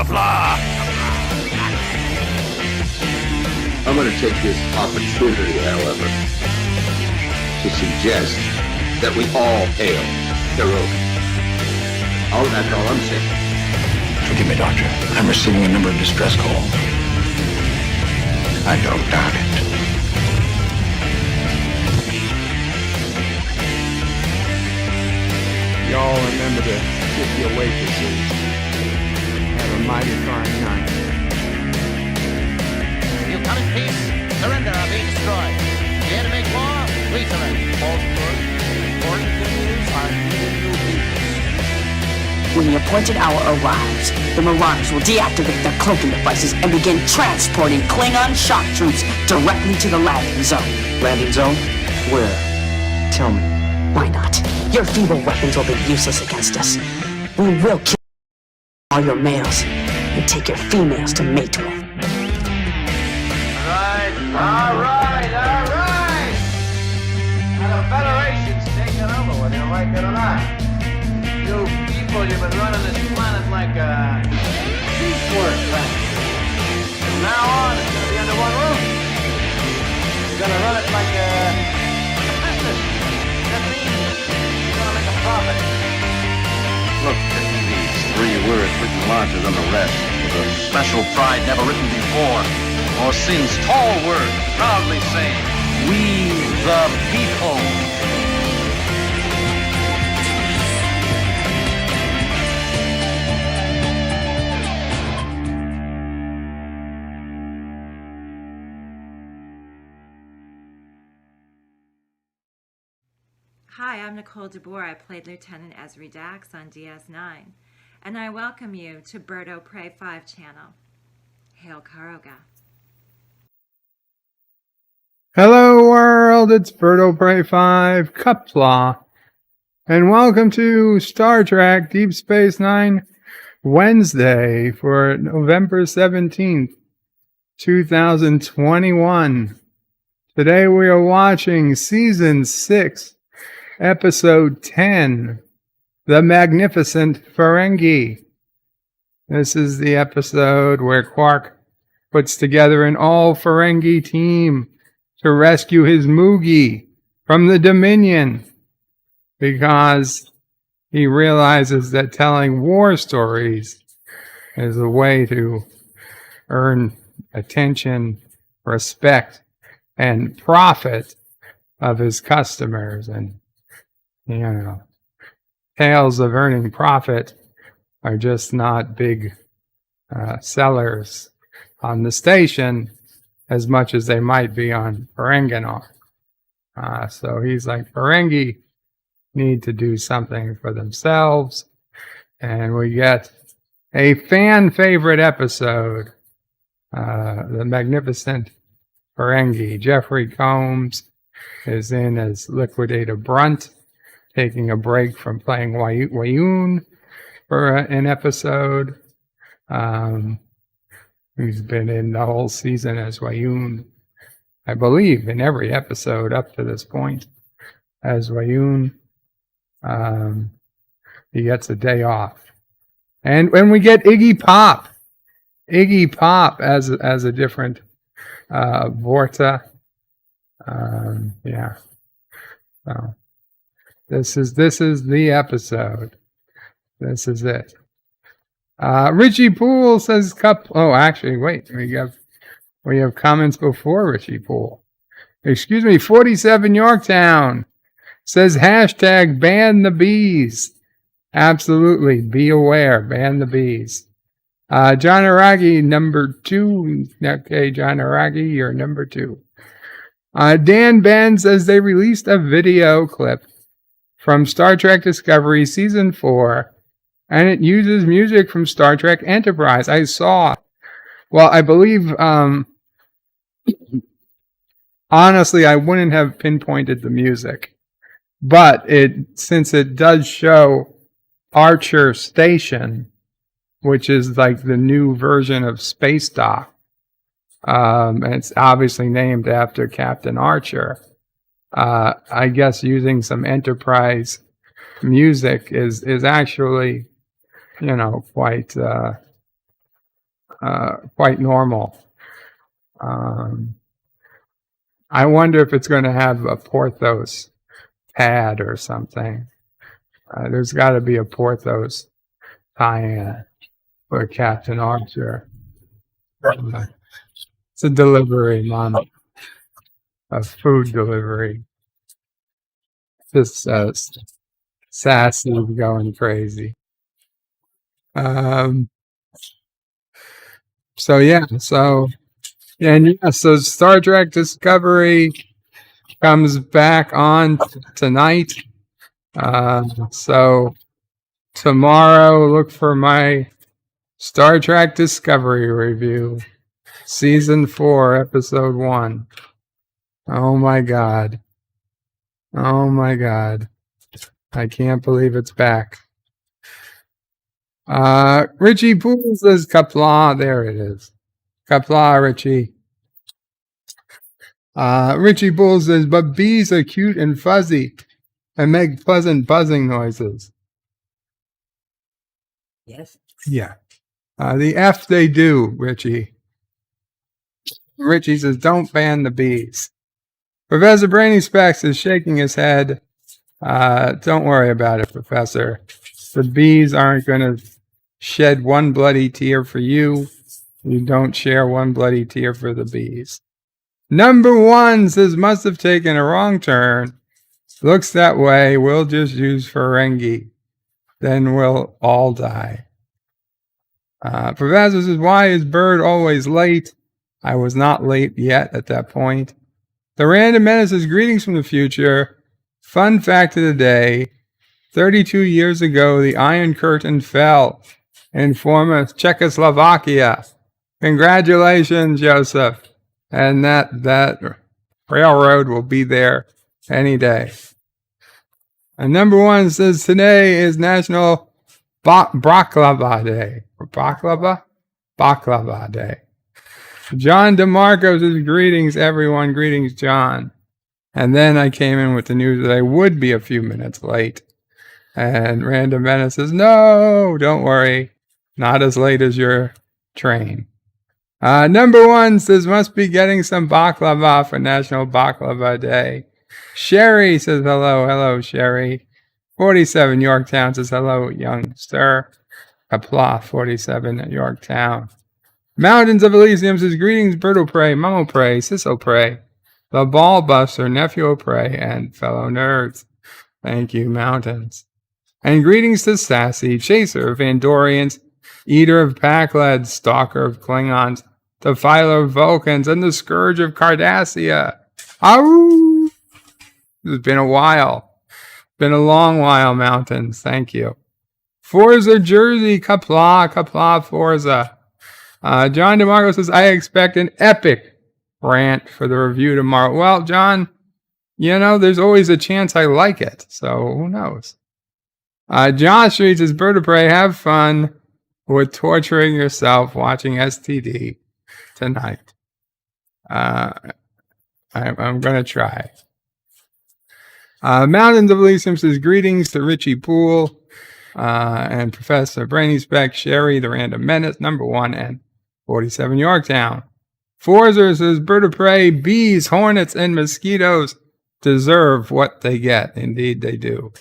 Qapla! I'm going to take this opportunity, however, to suggest that we all hail Hiroki. Oh, that's all I'm saying. Forgive me, Doctor. I'm receiving a number of distress calls. I don't doubt it. Y'all remember the 50 waitresses. Have a mighty fine night. You come in peace, surrender or be destroyed. Here to make war, we surrender. False good. Important thing is I'm giving you peace. When the appointed hour arrives, the Marauders will deactivate their cloaking devices and begin transporting Klingon shock troops directly to the landing zone. Landing zone? Where? Tell me. Why not? Your feeble weapons will be useless against us. We will kill all your males and take your females to mate with. All right. Now the Federation's taking over, whether you like it or not. You people, you've been running this planet like a piecework factory. From now on, it's going to be under one roof. You're going to run it like a business. That means you're going to make a profit. Look, these 3 words written larger than the rest, with a special pride never written before, or since. Tall words, proudly saying, "We the people." Hi, I'm Nicole DeBoer. I played Lieutenant Ezri Dax on DS9, and I welcome you to Bird O' Prey 5 channel. Hail Karoga. Hello world, it's Bird O' Prey 5, Qapla, and welcome to Star Trek Deep Space Nine Wednesday for November 17th, 2021. Today we are watching Season 6, Episode 10, The Magnificent Ferengi. This is the episode where Quark puts together an all-Ferengi team to rescue his Moogie from the Dominion because he realizes that telling war stories is a way to earn attention, respect, and profit of his customers. And tales of earning profit are just not big sellers on the station as much as they might be on Ferengi. So he's like, Ferengi need to do something for themselves. And we get a fan favorite episode, The Magnificent Ferengi. Jeffrey Combs is in as Liquidator Brunt, taking a break from playing Wayun for an episode. He's been in the whole season as Wayun, I believe, in every episode up to this point as Wayun. He gets a day off. And when we get Iggy Pop as a different Vorta. So this is the episode. This is it. Richie Poole says Oh, actually, wait. We have comments before Richie Poole. Excuse me. 47 Yorktown says hashtag ban the bees. Absolutely. Be aware. Ban the bees. John Aragi, number 2. Okay, John Aragi, you're number 2. Dan Ben says they released a video clip from Star Trek Discovery Season 4, and it uses music from Star Trek Enterprise. I believe, honestly, I wouldn't have pinpointed the music, but since it does show Archer Station, which is like the new version of Space Dock, and it's obviously named after Captain Archer. I guess using some Enterprise music is actually, quite quite normal. I wonder if it's going to have a Porthos pad or something. There's got to be a Porthos tie-in for Captain Archer. It's a delivery, Mama. A food delivery. Just sassy, going crazy. So Star Trek Discovery comes back on tonight. So tomorrow, look for my Star Trek Discovery review, Season 4, Episode 1. Oh my God. Oh my God. I can't believe it's back. Richie Poole says Qapla. There it is. Qapla, Richie. Richie Poole says, but bees are cute and fuzzy and make pleasant buzzing noises. Yes. Yeah. The F they do, Richie. Richie says, don't ban the bees. Professor Brainy Specs is shaking his head. Don't worry about it, Professor. The bees aren't going to shed one bloody tear for you. You don't share one bloody tear for the bees. Number 1 says, must have taken a wrong turn. Looks that way. We'll just use Ferengi. Then we'll all die. Professor says, why is Bird always late? I was not late yet at that point. The Random Menace says, greetings from the future. Fun fact of the day. 32 years ago, the Iron Curtain fell in former Czechoslovakia. Congratulations, Joseph. And that railroad will be there any day. And number 1 says, today is National Baklava Day. Baklava Day. John DeMarco says, greetings, everyone. Greetings, John. And then I came in with the news that I would be a few minutes late. And Random Menace says, no, don't worry. Not as late as your train. Number 1 says, must be getting some baklava for National Baklava Day. Sherry says, hello. Hello, Sherry. 47 Yorktown says, hello, young sir. Qapla, 47 Yorktown. Mountains of Elysium says, greetings, Birdo Prey, Mamo Prey, Sisso Prey, the Ball Buster, Nephew Prey, and fellow nerds. Thank you, Mountains. And greetings to Sassy, Chaser of Andorians, Eater of Pakled, Stalker of Klingons, Defiler of Vulcans, and the Scourge of Cardassia. Ow! It's been a while. Been a long while, Mountains. Thank you. Forza Jersey, Qapla, Forza. John DeMarco says, I expect an epic rant for the review tomorrow. Well, John, there's always a chance I like it. So who knows? Josh Street says, Bird of Prey, have fun with torturing yourself watching STD tonight. I'm going to try. Mountains of Elysium says, greetings to Richie Poole and Professor Brainy Speck, Sherry, the Random Menace, number 1, and 47 Yorktown. Forza says, Bird of Prey, bees, hornets, and mosquitoes deserve what they get. Indeed, they do.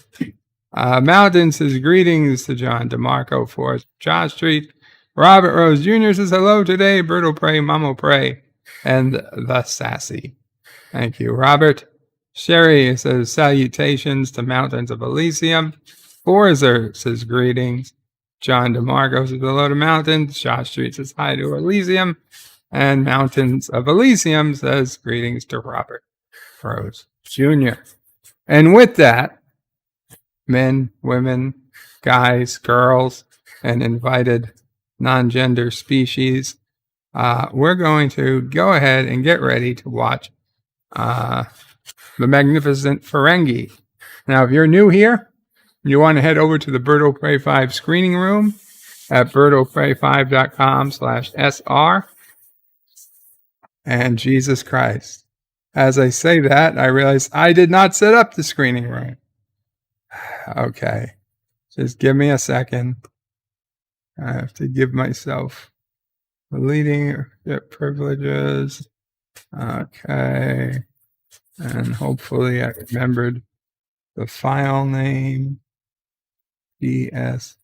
Mountain says, greetings to John DeMarco for Josh Street. Robert Rose Jr. says, hello today, Bird of Prey, Mamo Prey, and the Sassy. Thank you, Robert. Sherry says, salutations to Mountains of Elysium. Forza says, greetings. John DeMarco says, hello to Mountains. Josh Street says, hi to Elysium. And Mountains of Elysium says, greetings to Robert Rose Jr. And with that, men, women, guys, girls, and invited non-gender species, we're going to go ahead and get ready to watch the Magnificent Ferengi. Now, if you're new here, you want to head over to the Birdo Prey 5 screening room at birdoprey5.com/SR. And Jesus Christ. As I say that, I realize I did not set up the screening room. Okay. Just give me a second. I have to give myself leadership privileges. Okay. And hopefully I remembered the file name. DS9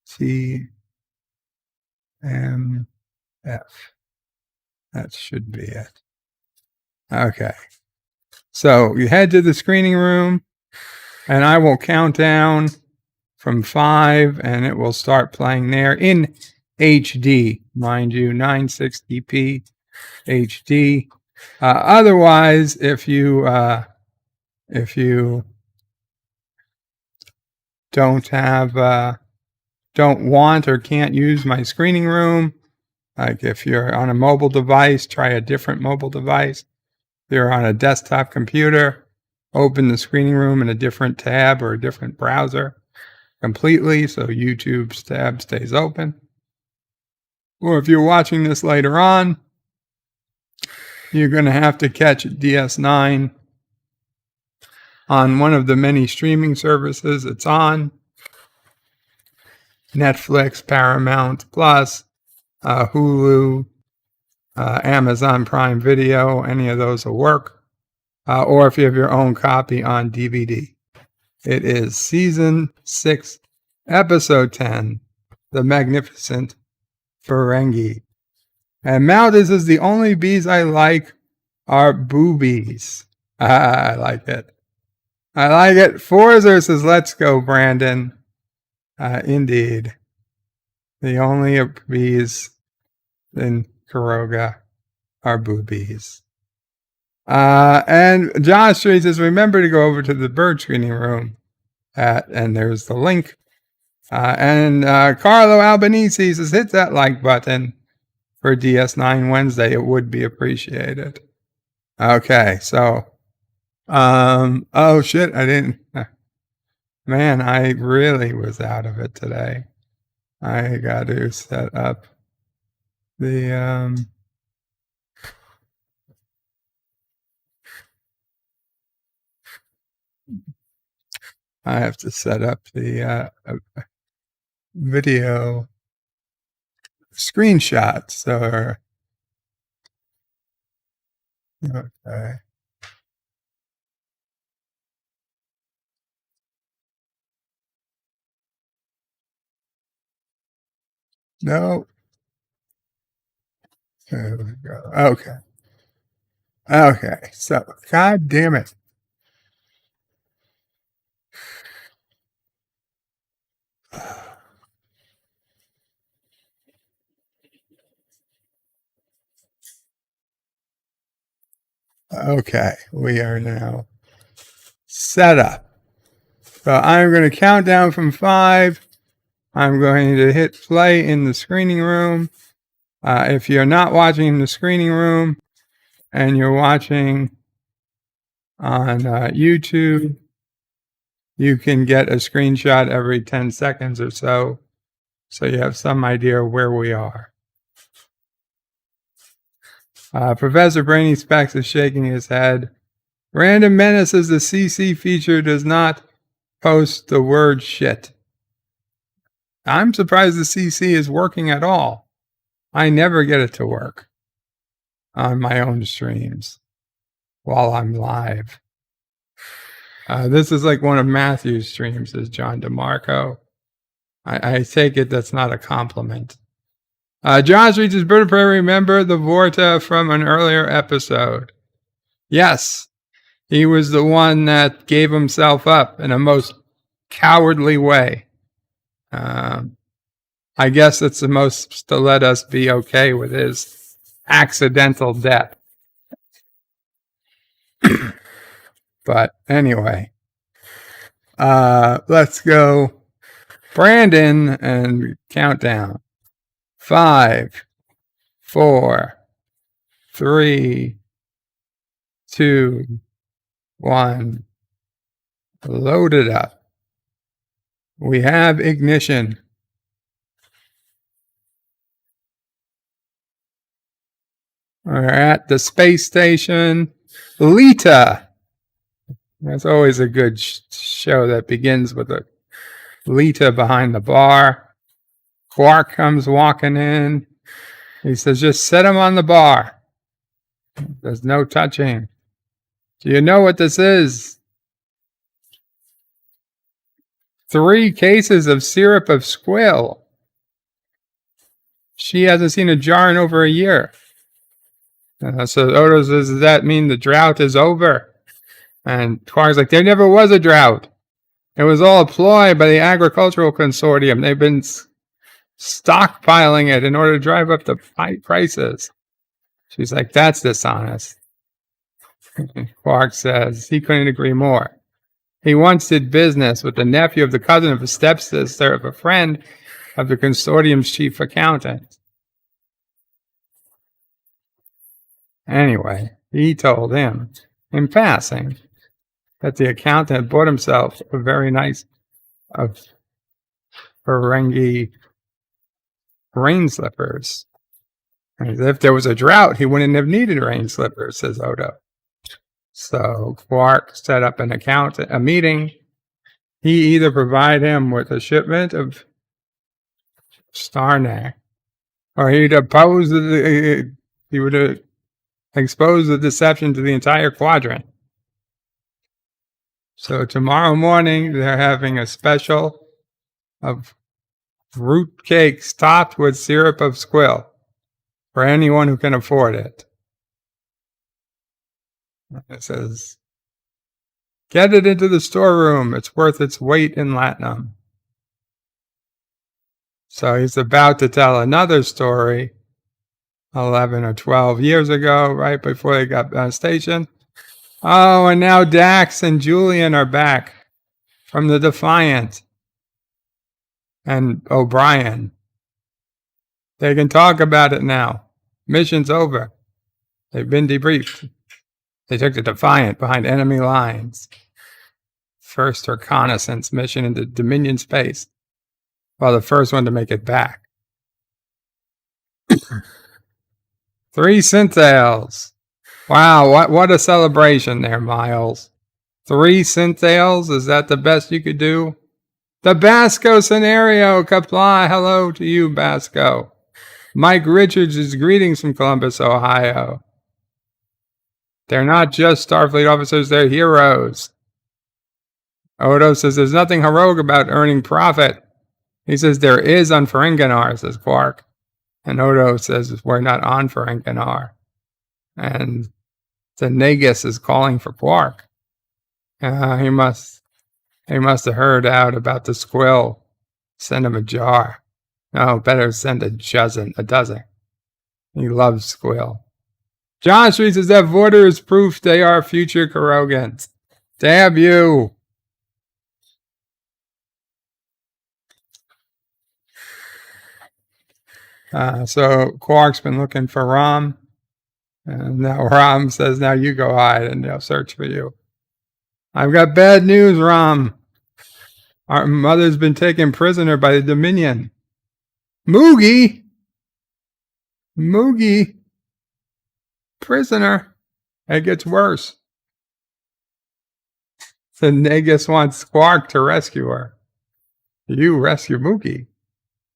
TMF. That should be it. Okay. So you head to the screening room, and I will count down from 5, and it will start playing there in HD, mind you, 960p HD. Otherwise, if you don't want or can't use my screening room, like if you're on a mobile device, try a different mobile device. If you're on a desktop computer, open the screening room in a different tab or a different browser completely so YouTube's tab stays open. Or if you're watching this later on, you're going to have to catch DS9 on one of the many streaming services it's on. Netflix, Paramount Plus, Hulu, Amazon Prime Video, any of those will work. Or if you have your own copy on DVD. It is Season 6, Episode 10, The Magnificent Ferengi. And Malthus is the only bees I like are boobies. I like it. I like it. Forza says, let's go, Brandon. Indeed. The only bees in Kuroga are boobies. And Josh Street says, remember to go over to the bird screening room. And there's the link. And Carlo Albanese says, hit that like button for DS9 Wednesday. It would be appreciated. Okay, so, oh shit, I didn't, man, I really was out of it today. I got to set up the, I have to set up the video screenshots. So, okay. No. There we go. Okay. Okay. So, God damn it. Okay, we are now set up. So I'm going to count down from 5. I'm going to hit play in the screening room. If you're not watching in the screening room and you're watching on YouTube, you can get a screenshot every 10 seconds or so, so you have some idea where we are. Professor Brainy Specs is shaking his head. Random Menace says the CC feature does not post the word shit. I'm surprised the CC is working at all. I never get it to work on my own streams while I'm live. This is like one of Matthew's streams, says John DeMarco. I take it that's not a compliment. Josh reaches Bird of Prey, remember the Vorta from an earlier episode. Yes, he was the one that gave himself up in a most cowardly way. I guess it's the most to let us be okay with his accidental death. But anyway, let's go, Brandon, and count down. 5, 4, 3, 2, 1. Load it up. We have ignition. We're at the space station. Lita. That's always a good show that begins with a Lita behind the bar. Quark comes walking in. He says, just set him on the bar. There's no touching. Do you know what this is? 3 cases of syrup of squill. She hasn't seen a jar in over a year. So Odo says, does that mean the drought is over? And Quark's like, there never was a drought. It was all a ploy by the agricultural consortium. They've been stockpiling it in order to drive up the prices. She's like, that's dishonest. Quark says he couldn't agree more. He once did business with the nephew of the cousin of a stepsister of a friend of the consortium's chief accountant. Anyway, he told him, in passing, that the accountant had bought himself a very nice Ferengi rain slippers. And if there was a drought, he wouldn't have needed rain slippers, says Odo. So Quark set up a meeting. He either provide him with a shipment of Starnak, or he would expose the deception to the entire quadrant. So tomorrow morning they're having a special of fruit cakes topped with syrup of squill for anyone who can afford it. It says, get it into the storeroom. It's worth its weight in latinum. So he's about to tell another story 11 or 12 years ago, right before they got stationed. Oh, and now Dax and Julian are back from the Defiant. And O'Brien. They can talk about it now. Mission's over. They've been debriefed. They took the Defiant behind enemy lines. First reconnaissance mission into Dominion space. Well, the first one to make it back. 3 synthales. Wow, what a celebration there, Miles. 3 synthales? Is that the best you could do? The Basco scenario, Qapla. Hello to you, Basco. Mike Richards is greetings from Columbus, Ohio. They're not just Starfleet officers, they're heroes. Odo says there's nothing heroic about earning profit. He says there is on Ferenginar, says Quark. And Odo says we're not on Ferenginar. And the Nagus is calling for Quark. He must have heard out about the squill. Send him a jar. No, better send a dozen. He loves squill. John Street says that Vorder is proof they are future Kurogans. Damn you. So Quark's been looking for Rom. And now Rom says, now you go hide and they'll search for you. I've got bad news, Rom. Our mother's been taken prisoner by the Dominion. Moogie? Prisoner. It gets worse. The Nagus wants Quark to rescue her. You rescue Moogie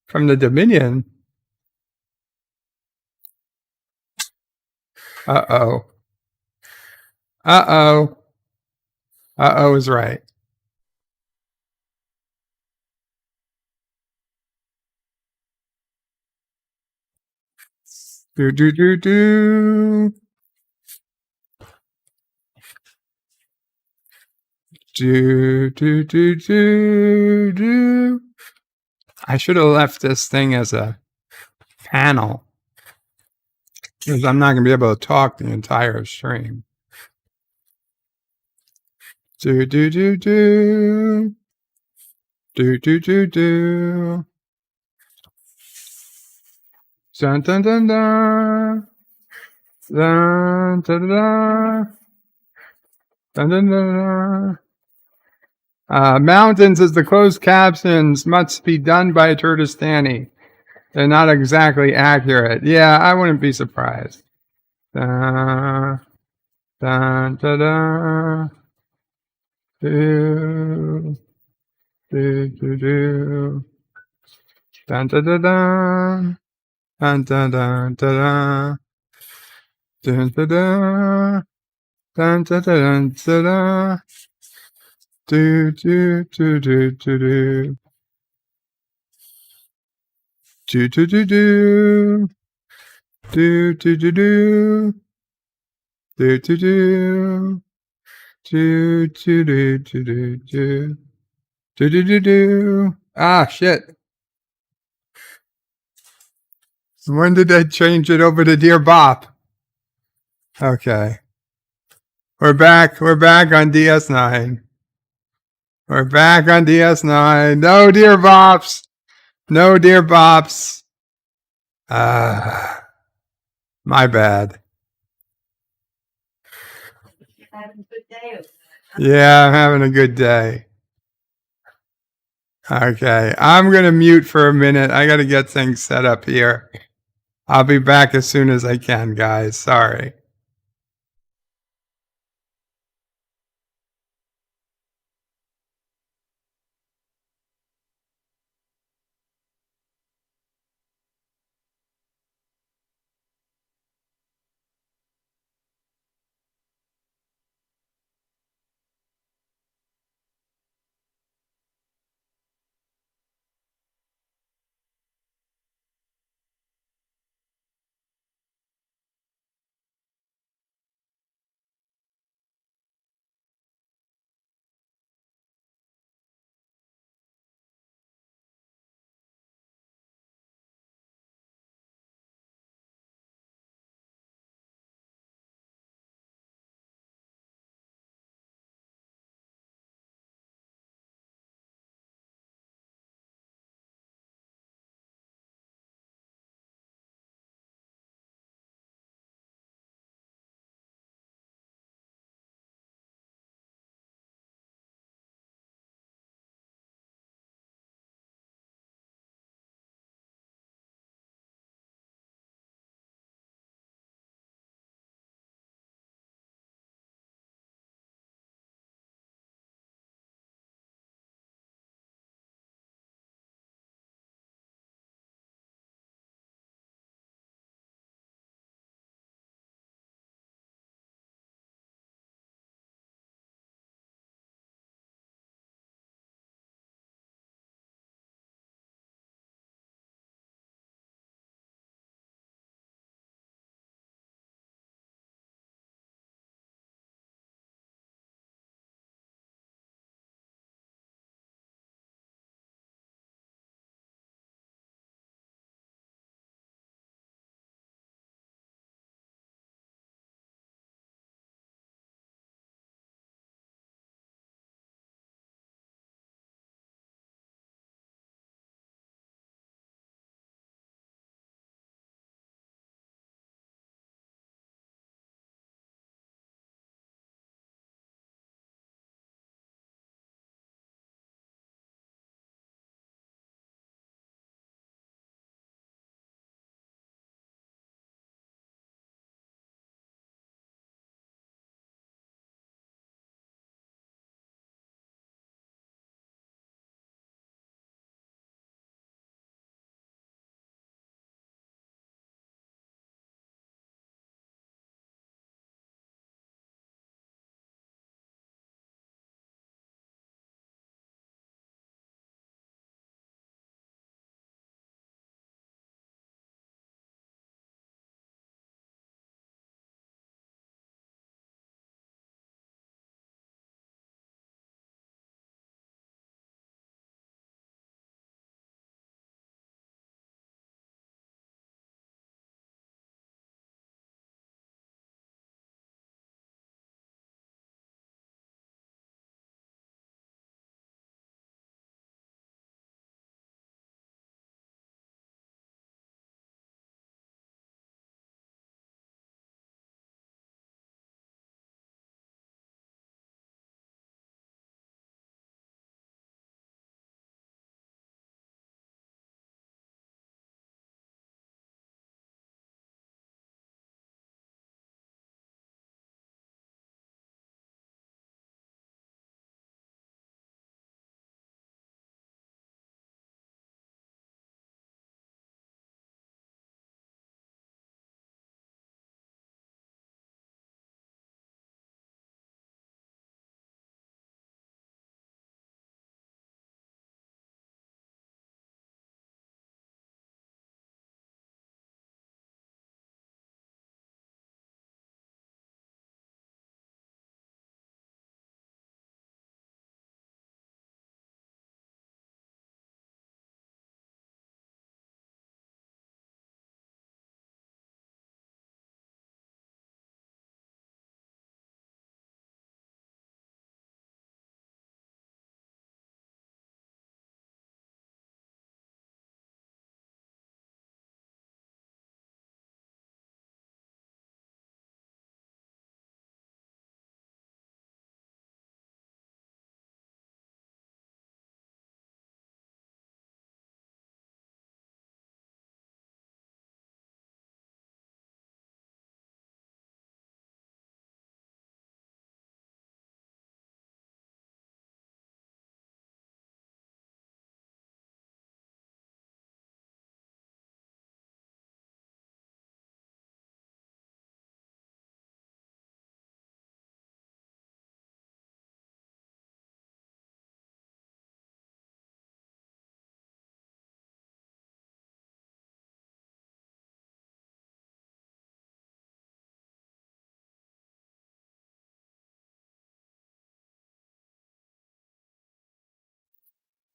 from the Dominion? Uh-oh. Uh-oh. Uh-oh is right. Do. I should have left this thing as a panel, because I'm not going to be able to talk the entire stream. Do. Dun dun dun dun. Dun dun dun dun. Dun dun dun dun. Mountains as the closed captions must be done by Turtistani. They're not exactly accurate. Yeah, I wouldn't be surprised. Dun dun dun dun. Do. Dun dun dun dun. Dun dun dun dun dun. Dun dun dun. Dun dun dun dun dun. Do do do do do do. Do do do do. Do do do do. Do do do. Do do do do do do. Do do do do. Ah, shit. When did they change it over to Dear Bop? Okay. We're back. We're back on DS9. We're back on DS9. No Dear Bops. No Dear Bops. My bad. Yeah, I'm having a good day. Okay, I'm going to mute for a minute. I got to get things set up here. I'll be back as soon as I can, guys. Sorry.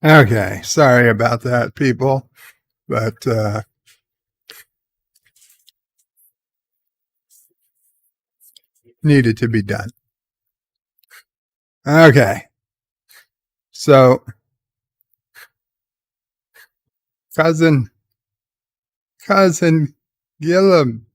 Okay, sorry about that, people, but needed to be done. Okay, so cousin Gilliam.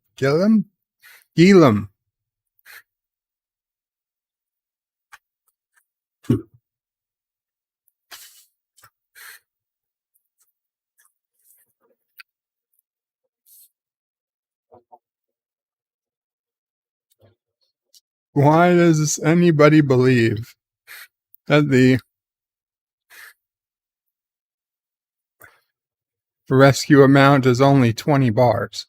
Why does anybody believe that the rescue amount is only 20 bars?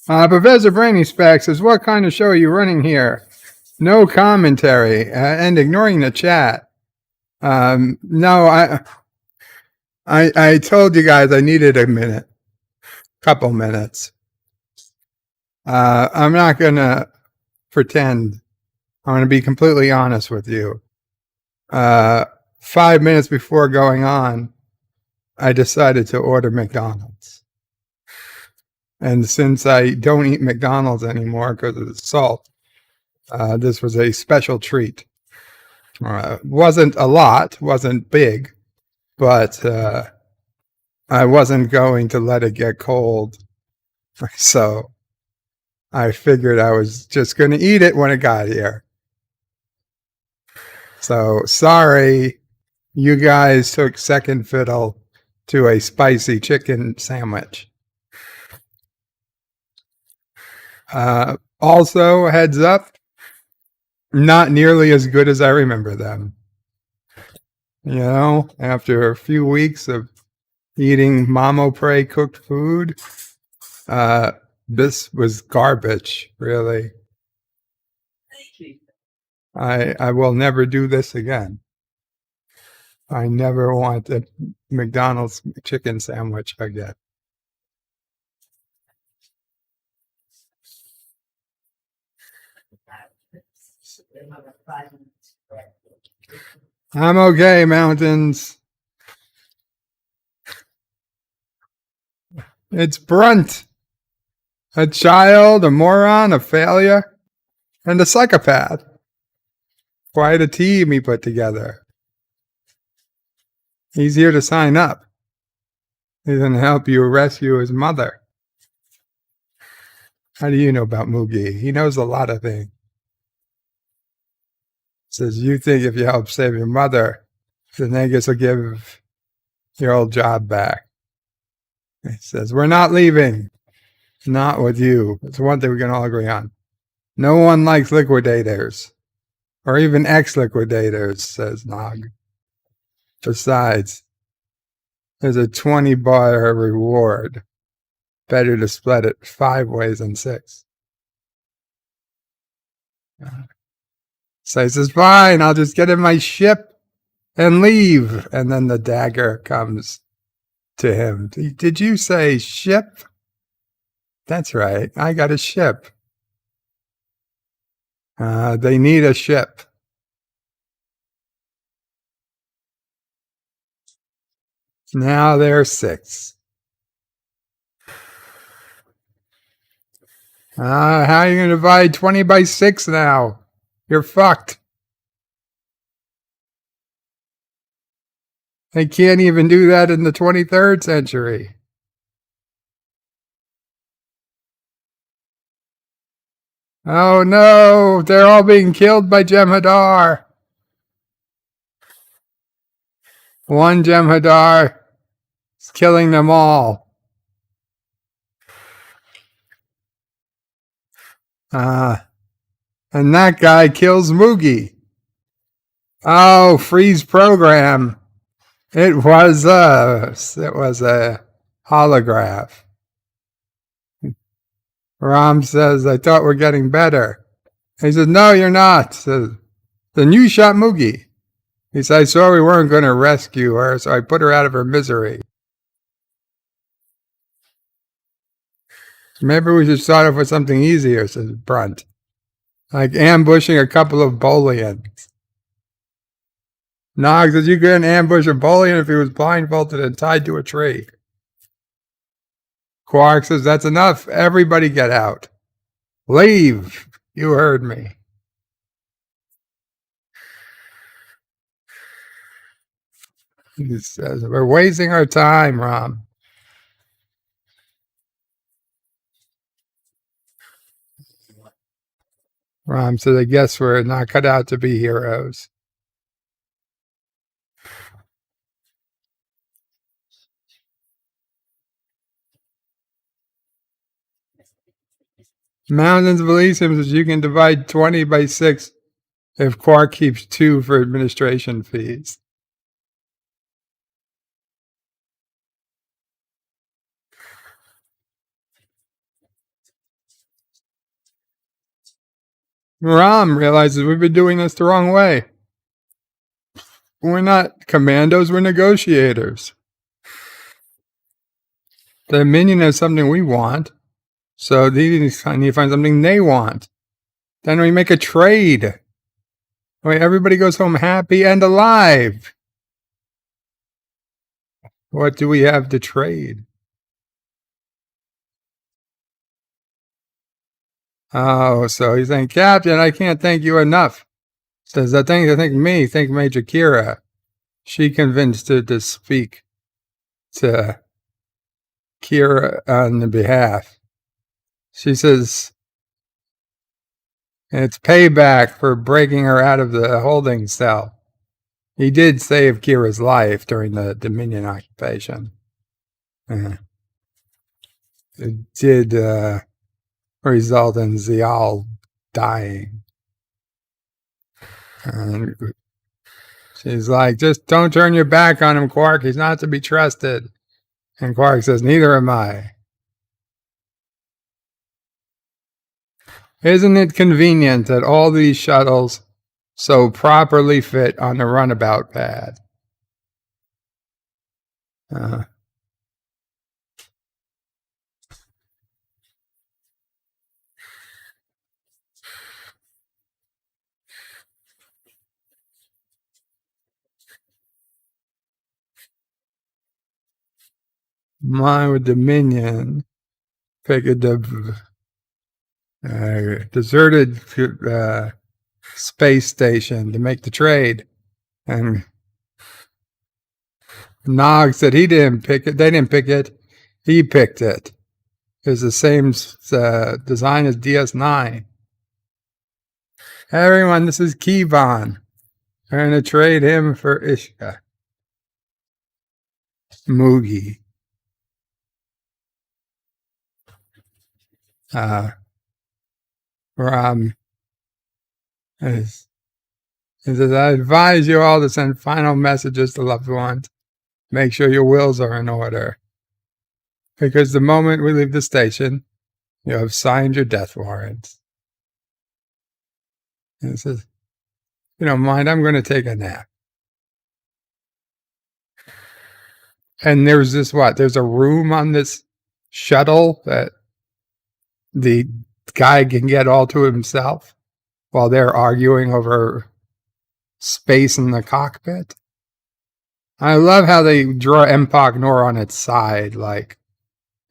Professor Brainy Specs says, what kind of show are you running here? No commentary and ignoring the chat. No, I told you guys I needed a couple minutes. I'm not going to pretend. I'm going to be completely honest with you. 5 minutes before going on, I decided to order McDonald's. And since I don't eat McDonald's anymore because of the salt, this was a special treat. Wasn't a lot, wasn't big, but I wasn't going to let it get cold. So I figured I was just going to eat it when it got here. So sorry, you guys took second fiddle to a spicy chicken sandwich. Also, heads up, not nearly as good as I remember them. You know, after a few weeks of eating Mamo Prey cooked food, this was garbage, really. I will never do this again. I never want a McDonald's chicken sandwich again. I'm okay, Mountains. It's Brunt. A child, a moron, a failure, and a psychopath. Quite a team he put together. He's here to sign up. He's going to help you rescue his mother. How do you know about Moogie? He knows a lot of things. Says, you think if you help save your mother, the Nagus will give your old job back. He says, we're not leaving. Not with you. It's one thing we can all agree on. No one likes liquidators. Or even ex-Liquidators, says Nog. Besides, there's a 20-bar reward. Better to split it 5 ways than 6. So he says, fine, I'll just get in my ship and leave. And then the dagger comes to him. Did you say ship? That's right, I got a ship. They need a ship. Now there's 6. How are you going to divide 20 by 6 now? You're fucked. They can't even do that in the 23rd century. Oh no, they're all being killed by Jem'Hadar. One Jem'Hadar is killing them all. And that guy kills Moogie. Oh, freeze program. It was a holograph. Ram says, I thought we're getting better. He says, no, you're not. Says, Then you shot Moogie. He said, I saw we weren't going to rescue her, so I put her out of her misery. Maybe we should start off with something easier, says Brunt. Like ambushing a couple of Bolians. Nog says, you couldn't ambush a Bolian if he was blindfolded and tied to a tree. Quark says, that's enough. Everybody get out. Leave. You heard me. He says, we're wasting our time, Rom. Rom says, I guess we're not cut out to be heroes. Mountains of Elysium says you can divide 20 by 6 if Quark keeps 2 for administration fees. Rom realizes we've been doing this the wrong way. We're not commandos, we're negotiators. The Dominion has something we want, so they need to find something they want. Then we make a trade. Everybody goes home happy and alive. What do we have to trade? Oh, so he's saying, Captain, I can't thank you enough. Says, I thank me, thank Major Kira. She convinced her to speak to Kira on the behalf. She says, it's payback for breaking her out of the holding cell. He did save Kira's life during the Dominion occupation. It did result in Zial dying. And she's like, just don't turn your back on him, Quark. He's not to be trusted. And Quark says, neither am I. Isn't it convenient that all these shuttles so properly fit on the runabout pad? Mine with Dominion. Pick a deserted space station to make the trade. And Nog said he didn't pick it. They didn't pick it. He picked it. It's the same design as DS9. Everyone, this is Kevon. We're going to trade him for Ishka. Moogie. Rom says, I advise you all to send final messages to loved ones. Make sure your wills are in order. Because the moment we leave the station, you have signed your death warrants. And it says, if you don't mind, I'm going to take a nap. And there's this there's a room on this shuttle that the guy can get all to himself while they're arguing over space in the cockpit. I love how they draw Empok Nor on its side, like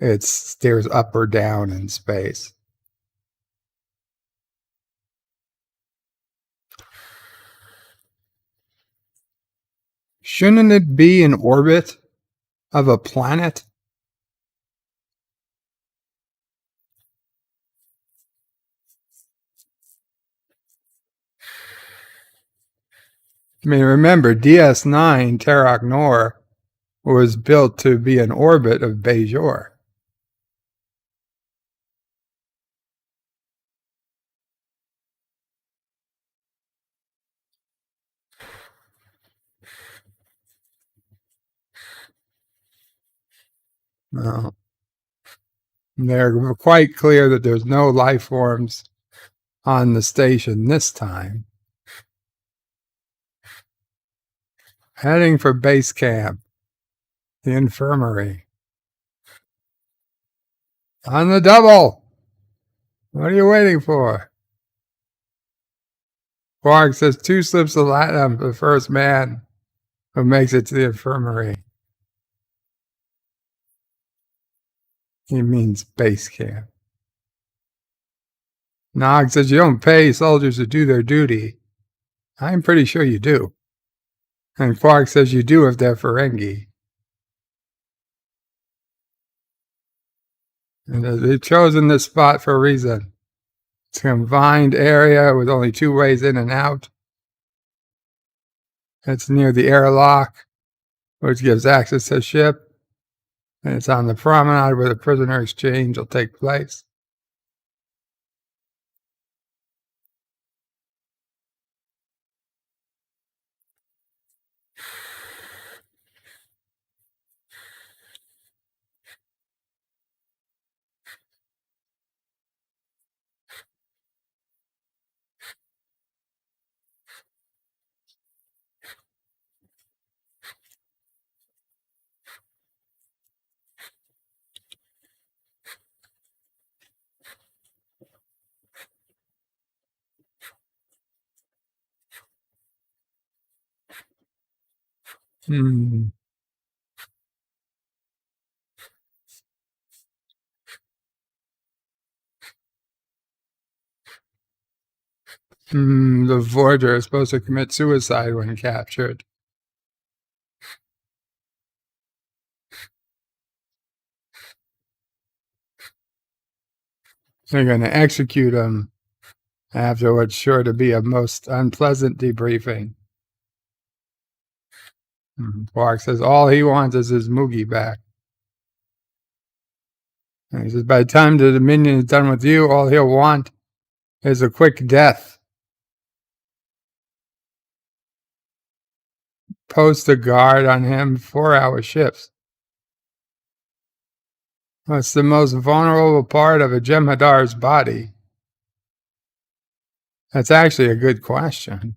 it stares up or down in space. Shouldn't it be in orbit of a planet? I mean, remember, DS9 Terok Nor was built to be in orbit of Bajor. No. They're quite clear that there's no life forms on the station this time. Heading for base camp. The infirmary. On the double! What are you waiting for? Quark says 2 slips of latinum for the first man who makes it to the infirmary. He means base camp. Nog says you don't pay soldiers to do their duty. I'm pretty sure you do. And Quark says you do if they're Ferengi. And they've chosen this spot for a reason. It's a confined area with only 2 ways in and out. It's near the airlock, which gives access to the ship. And it's on the promenade where the prisoner exchange will take place. The Voyager is supposed to commit suicide when captured. They're going to execute him after what's sure to be a most unpleasant debriefing. Quark says all he wants is his Moogie back. And he says by the time the Dominion is done with you, all he'll want is a quick death. Post a guard on him 4-hour shifts. What's the most vulnerable part of a Jem'Hadar's body? That's actually a good question.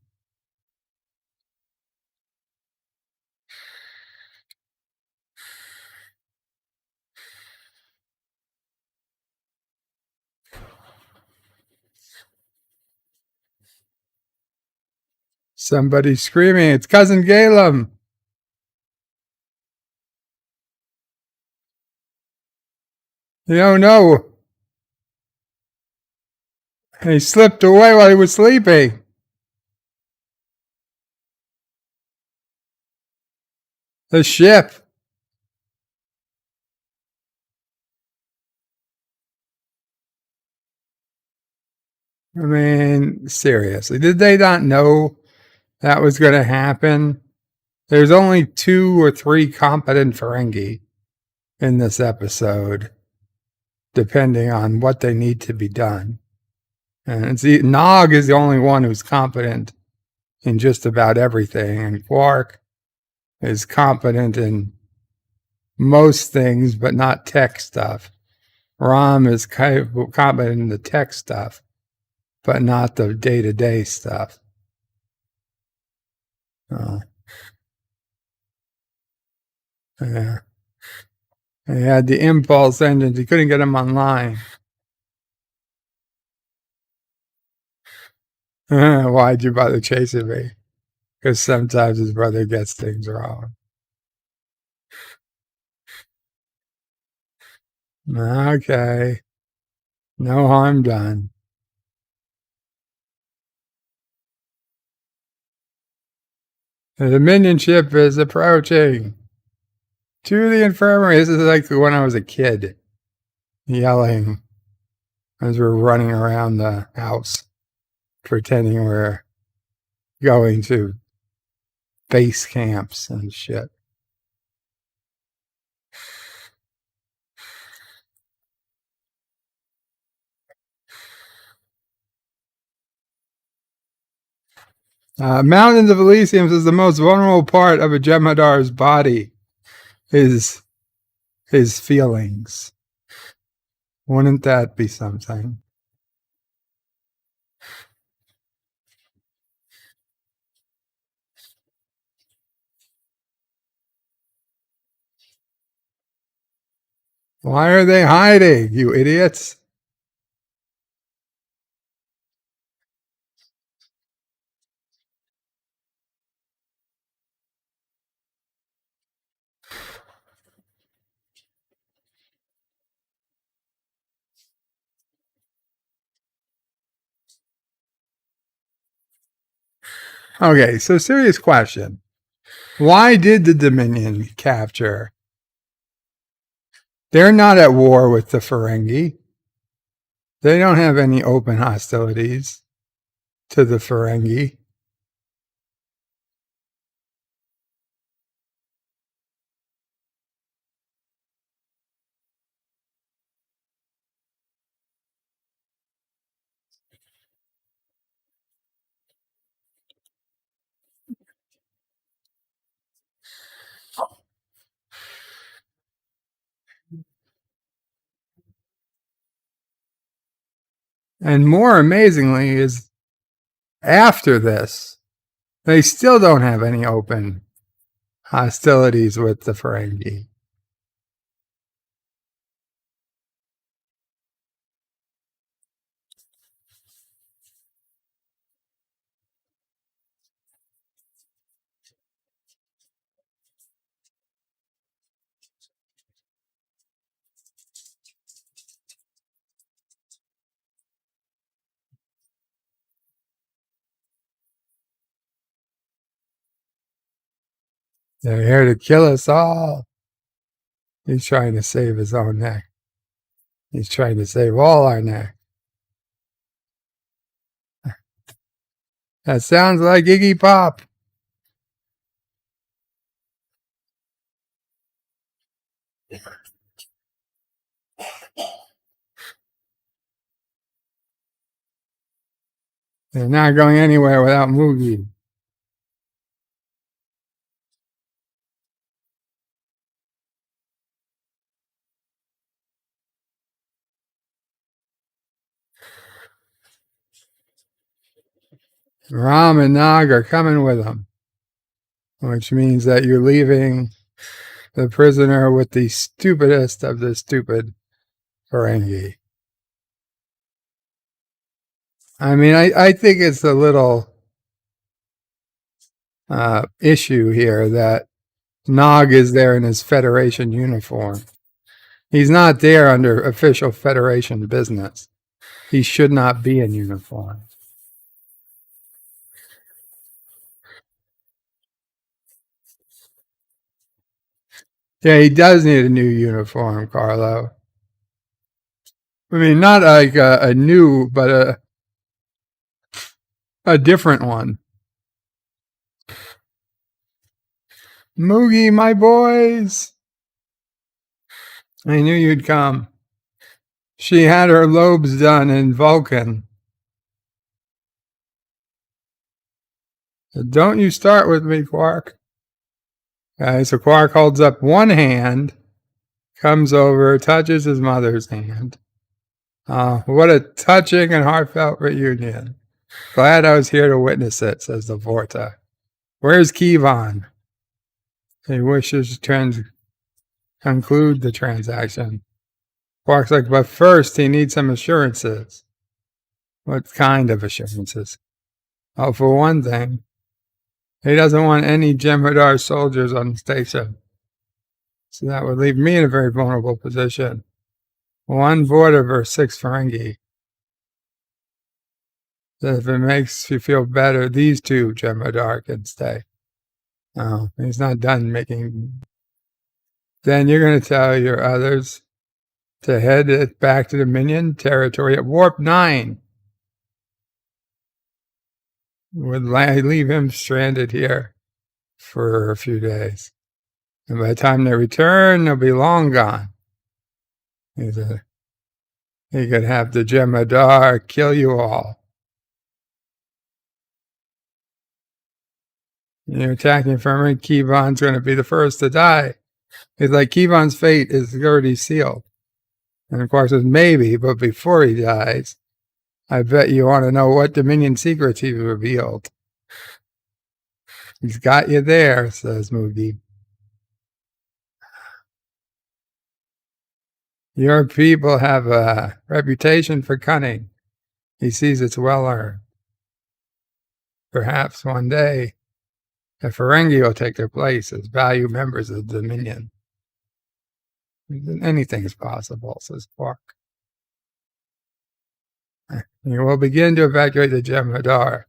Somebody's screaming, it's Cousin Gaila. You don't know. He slipped away while he was sleeping. The ship. I mean, seriously, did they not know that was going to happen? There's only 2 or 3 competent Ferengi in this episode, depending on what they need to be done. And Nog is the only one who's competent in just about everything, and Quark is competent in most things, but not tech stuff. Rom is competent in the tech stuff, but not the day-to-day stuff. Yeah. He had the impulse engines. He couldn't get them online. Why'd you bother chasing me? Because sometimes his brother gets things wrong. Okay. No harm done. The Dominion ship is approaching. To the infirmary. This is like when I was a kid. Yelling as we're running around the house. Pretending we're going to base camps and shit. Mountains of Elysium is the most vulnerable part of a Jem'Hadar's body. His feelings. Wouldn't that be something? Why are they hiding, you idiots? Okay, so serious question. Why did the Dominion capture? They're not at war with the Ferengi. They don't have any open hostilities to the Ferengi. And more amazingly is after this, they still don't have any open hostilities with the Ferengi. They're here to kill us all. He's trying to save his own neck. He's trying to save all our neck. That sounds like Iggy Pop. They're not going anywhere without Moogie. Ram and Nog are coming with them, which means that you're leaving the prisoner with the stupidest of the stupid Ferengi. I mean, I think it's a little issue here that Nog is there in his Federation uniform. He's not there under official Federation business. He should not be in uniform. Yeah, he does need a new uniform, Carlo. I mean, not like a new, but a different one. Moogie, my boys. I knew you'd come. She had her lobes done in Vulcan. Don't you start with me, Quark. Okay, so Quark holds up one hand, comes over, touches his mother's hand. What a touching and heartfelt reunion. Glad I was here to witness it, says the Vorta. Where's Kevon? He wishes to conclude the transaction. Quark's like, but first he needs some assurances. What kind of assurances? Oh, for one thing, he doesn't want any Jem'Hadar soldiers on the station. So that would leave me in a very vulnerable position. One Vorta versus 6 Ferengi. So if it makes you feel better, these 2 Jem'Hadar can stay. Oh, he's not done making. Then you're going to tell your others to head back to Dominion territory at Warp 9. Would leave him stranded here for a few days. And by the time they return, they'll be long gone. He could have the Jem'Hadar kill you all. You're attacking Ferengi, Kevon's going to be the first to die. It's like Kevon's fate is already sealed. And of course, it's maybe, but before he dies, I bet you want to know what Dominion secrets he revealed. He's got you there, says Moogie. Your people have a reputation for cunning. He sees it's well earned. Perhaps one day, the Ferengi will take their place as valued members of the Dominion. Anything is possible, says Quark. You will begin to evacuate the Jem'Hadar.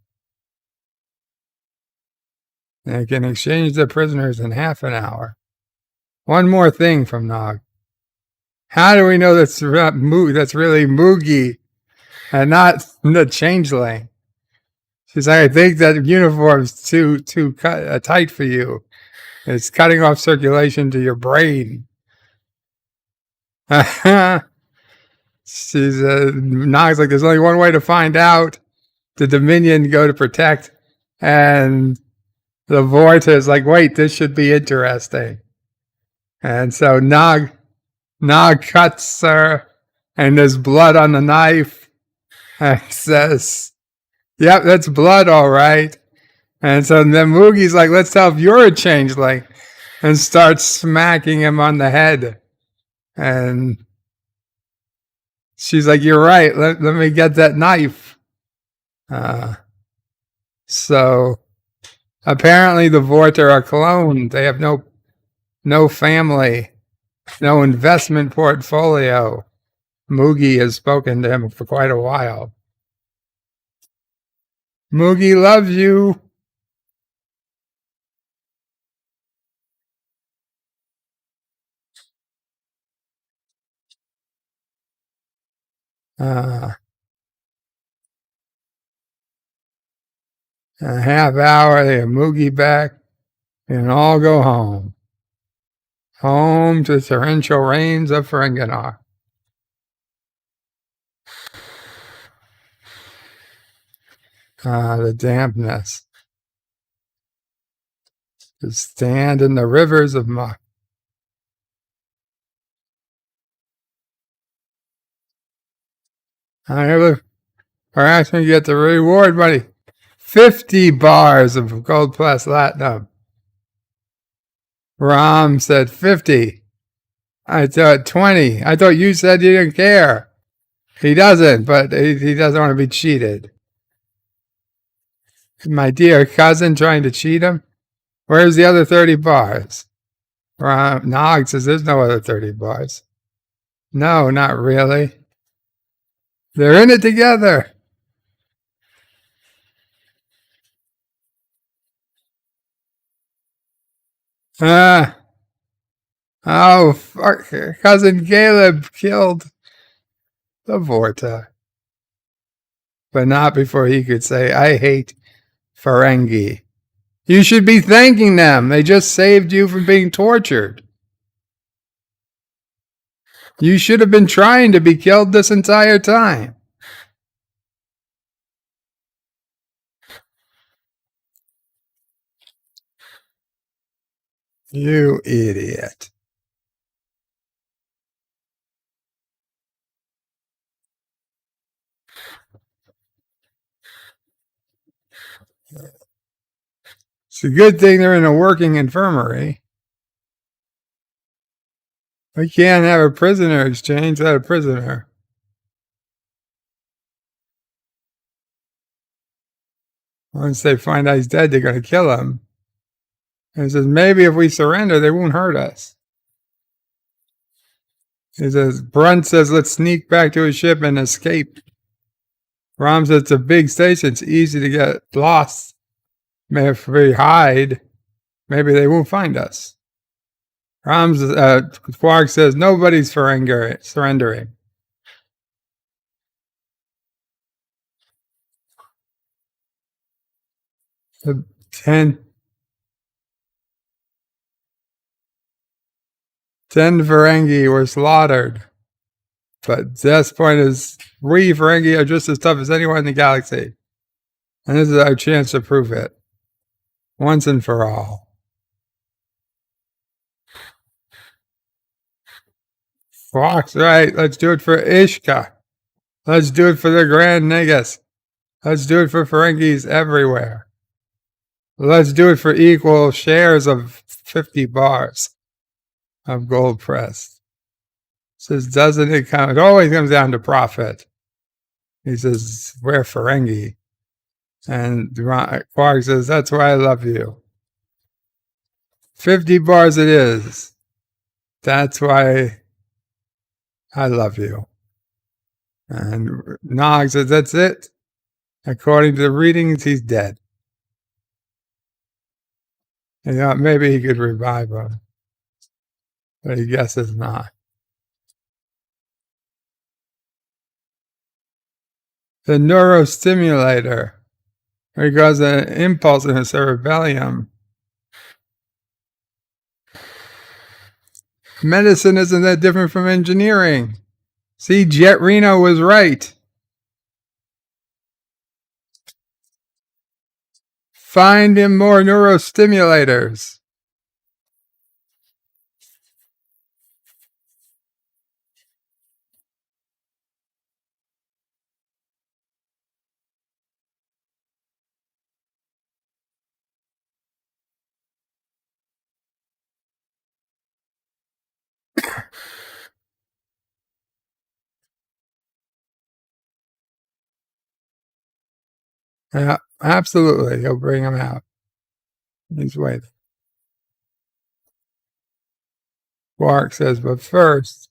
They can exchange the prisoners in half an hour. One more thing from Nog. How do we know that's really Moogie and not the changeling? She's like, I think that uniform's too tight for you. It's cutting off circulation to your brain. She's Nog's like, there's only one way to find out. The Dominion go to protect, and the Vorta is like, wait, this should be interesting. And so Nog cuts her, and there's blood on the knife, and says, yep, that's blood, all right. And so then Moogie's like, let's tell if you're a changeling, and starts smacking him on the head. And she's like, you're right, let me get that knife. So apparently the Vorta are cloned. They have no family, no investment portfolio. Moogie has spoken to him for quite a while. Moogie loves you. A half hour, they have Moogie back, and all go home. Home to the torrential rains of Ferengi. The dampness. To stand in the rivers of muck. Perhaps we get the reward money. 50 bars of gold plus latinum. Rom said 50. I thought 20. I thought you said you didn't care. He doesn't, but he doesn't want to be cheated. My dear cousin trying to cheat him? Where's the other 30 bars? Nog says there's no other 30 bars. No, not really. They're in it together. Oh, fuck. Cousin Gaila killed the Vorta. But not before he could say, I hate Ferengi. You should be thanking them. They just saved you from being tortured. You should have been trying to be killed this entire time. You idiot. It's a good thing they're in a working infirmary. We can't have a prisoner exchange without a prisoner. Once they find out he's dead, they're going to kill him. And he says, maybe if we surrender, they won't hurt us. He says, Brunt says, let's sneak back to his ship and escape. Rom says, it's a big station. It's easy to get lost. Maybe if we hide, maybe they won't find us. Quark says, nobody's surrendering. The 10 Ferengi were slaughtered. But Zeth's point is, we Ferengi are just as tough as anyone in the galaxy. And this is our chance to prove it. Once and for all. Quark's right. Let's do it for Ishka. Let's do it for the Grand Nagus. Let's do it for Ferengis everywhere. Let's do it for equal shares of 50 bars of gold pressed. Says, doesn't it come? It always comes down to profit. He says, we're Ferengi. And Quark says, that's why I love you. 50 bars it is. That's why I love you. And Nog says, that's it. According to the readings, he's dead. You know, maybe he could revive him. But he guesses not. The neurostimulator, because an impulse in the cerebellum. Medicine isn't that different from engineering. See, Jet Reno was right. Find him more neurostimulators. Yeah, absolutely. He'll bring him out. He's waiting. Quark says, but first,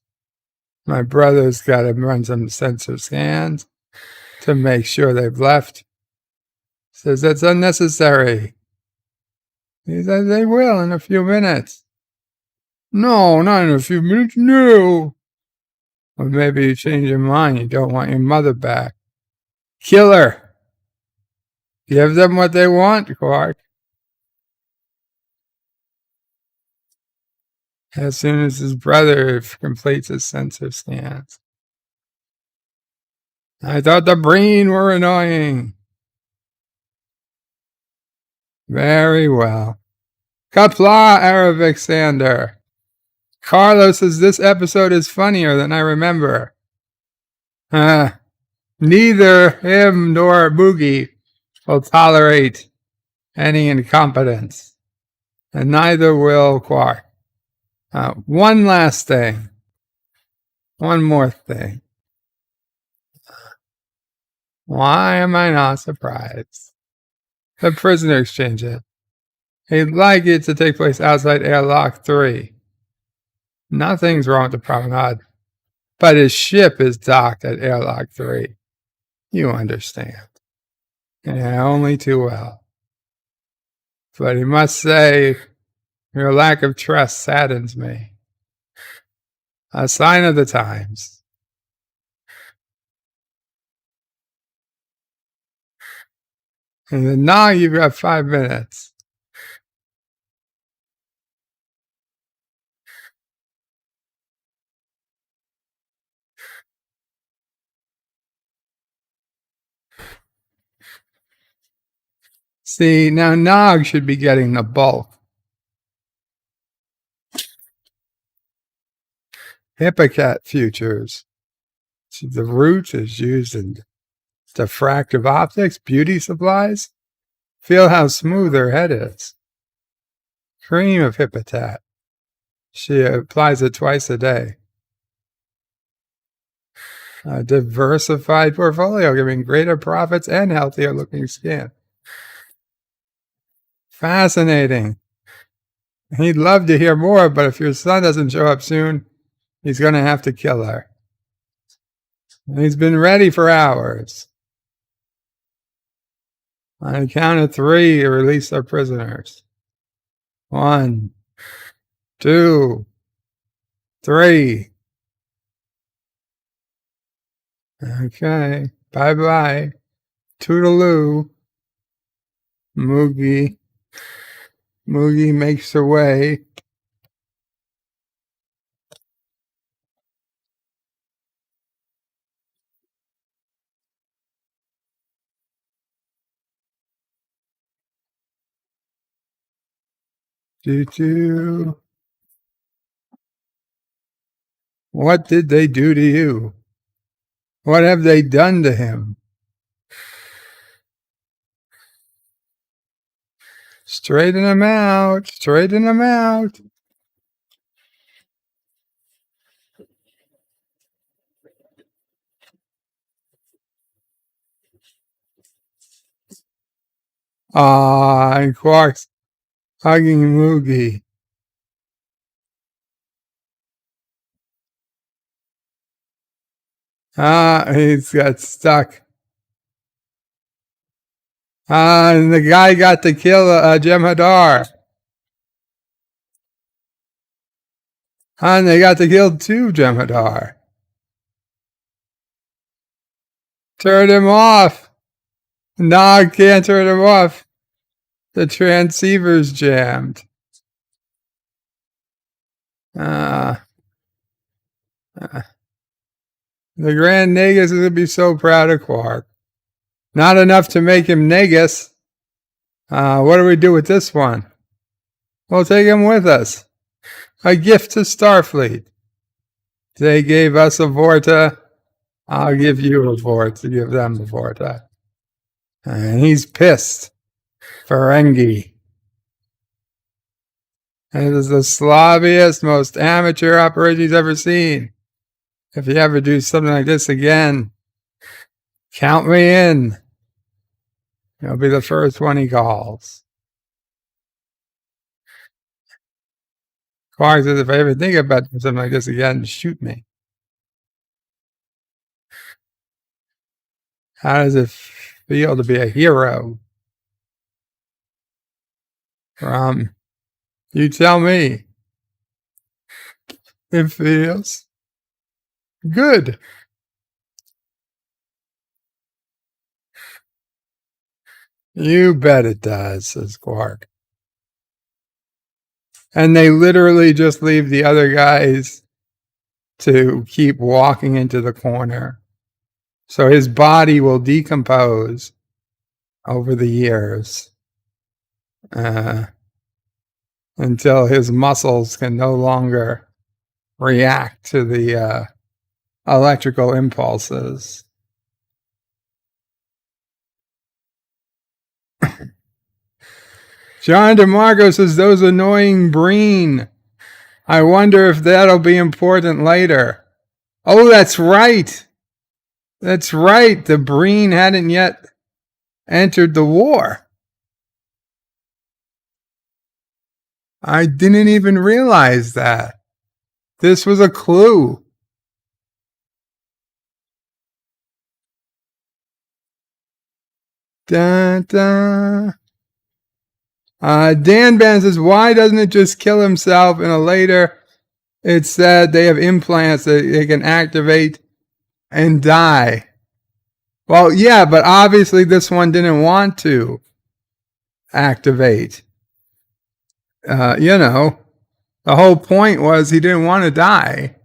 my brother's got to run some sensor scans to make sure they've left. Says that's unnecessary. He says they will in a few minutes. No, not in a few minutes. No. Or maybe you change your mind. You don't want your mother back. Kill her. Give them what they want, Quark. As soon as his brother completes his sensor scans. I thought the Breen were annoying. Very well. Qapla, Aravixander. Carlos says this episode is funnier than I remember. Neither him nor Moogie will tolerate any incompetence. And neither will Quark. One last thing. One more thing. Why am I not surprised? The prisoner exchange it. He'd like it to take place outside airlock 3. Nothing's wrong with the promenade, but his ship is docked at airlock 3. You understand. Yeah, only too well. But he must say, your lack of trust saddens me. A sign of the times. And then now you've got 5 minutes. See, now Nog should be getting the bulk. Hippocat futures. See, the root is used in diffractive optics, beauty supplies. Feel how smooth her head is. Cream of Hippocat. She applies it twice a day. A diversified portfolio, giving greater profits and healthier looking skin. Fascinating. He'd love to hear more, but if your son doesn't show up soon, he's going to have to kill her. He's been ready for hours. On the count of 3, release our prisoners. 1, 2, 3. Okay. Bye-bye. Toodaloo. Moogie makes her way. Doo-doo. What did they do to you? What have they done to him? Straighten him out. Straighten him out. And Quark's hugging Moogie. He's got stuck. And the guy got to kill Jem'Hadar. And they got to kill 2 Jem'Hadar. Turn him off. Nog can't turn him off. The transceiver's jammed. The Grand Nagus is going to be so proud of Quark. Not enough to make him Nagus. What do we do with this one? We'll take him with us. A gift to Starfleet. They gave us a Vorta. I'll give you a Vorta. Give them a Vorta. And he's pissed. Ferengi. It is the slobbiest, most amateur operation he's ever seen. If you ever do something like this again, count me in. You'll be the first one he calls. Quark says, if I ever think about something like this again, shoot me. How does it feel to be a hero? You tell me. It feels good. You bet it does, says Quark. And they literally just leave the other guys to keep walking into the corner. So his body will decompose over the years until his muscles can no longer react to the electrical impulses. John DeMarco says, those annoying Breen. I wonder if that'll be important later. Oh, that's right. That's right. The Breen hadn't yet entered the war. I didn't even realize that. This was a clue. Dun, dun. Dan Ban says, why doesn't it just kill himself? In a later, it said they have implants that they can activate and die. Well, yeah, but obviously this one didn't want to activate. The whole point was he didn't want to die.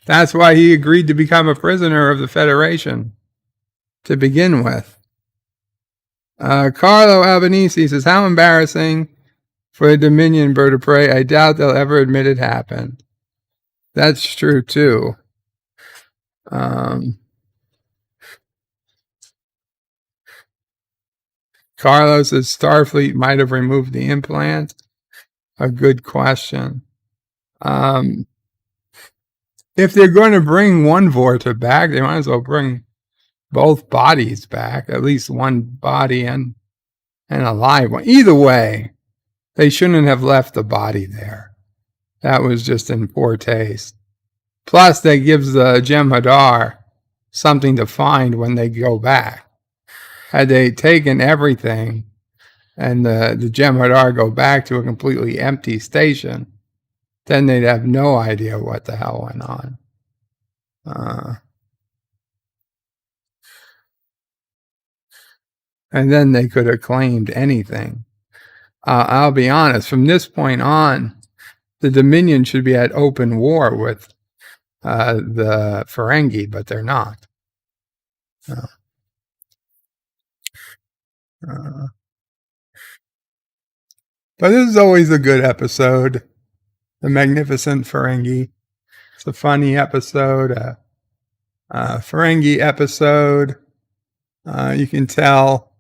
That's why he agreed to become a prisoner of the Federation to begin with. Carlo Albanese says, how embarrassing for a Dominion bird of prey. I doubt they'll ever admit it happened. That's true, too. Carlos says Starfleet might have removed the implant. A good question. If they're going to bring one Vorta back, they might as well bring both bodies back, at least one body and a live one. Either way, they shouldn't have left the body there. That was just in poor taste. Plus, that gives the Jem'Hadar something to find when they go back. Had they taken everything and the Jem'Hadar go back to a completely empty station, then they'd have no idea what the hell went on. And then they could have claimed anything. I'll be honest, from this point on, the Dominion should be at open war with the Ferengi, but they're not. But this is always a good episode. The Magnificent Ferengi. It's a funny episode. Ferengi episode. You can tell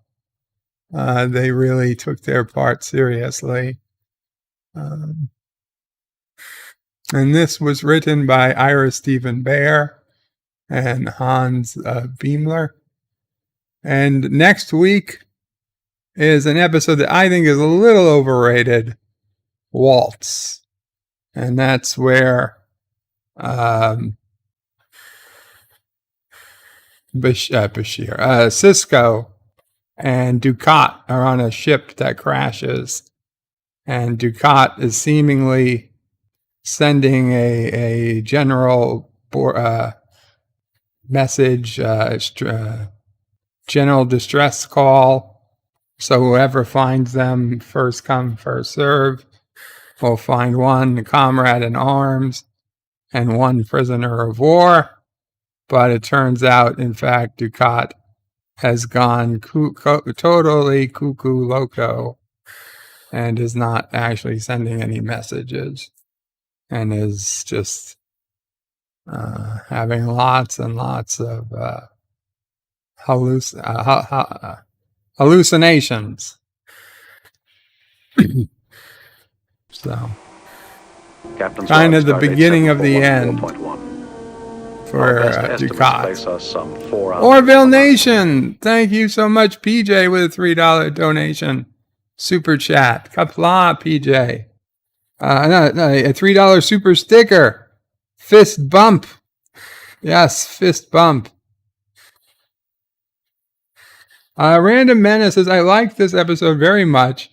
they really took their part seriously. And this was written by Ira Stephen Bear and Hans Beimler. And next week, is an episode that I think is a little overrated, Waltz. And that's where Cisco and Dukat are on a ship that crashes. And Dukat is seemingly sending a general message, general distress call. So whoever finds them, first come, first serve, will find one comrade in arms and one prisoner of war. But it turns out, in fact, Dukat has gone totally cuckoo loco and is not actually sending any messages and is just having lots and lots of hallucinations. So, Captain's kind log, of the Stardate beginning of the 741.1. end for Our best estimates place Dukat. us some 4 hours. Orville Nation, thank you so much, PJ, with a $3 donation. Super chat. Qapla, PJ. A $3 super sticker. Fist bump. Yes, fist bump. Random Menace says, I like this episode very much.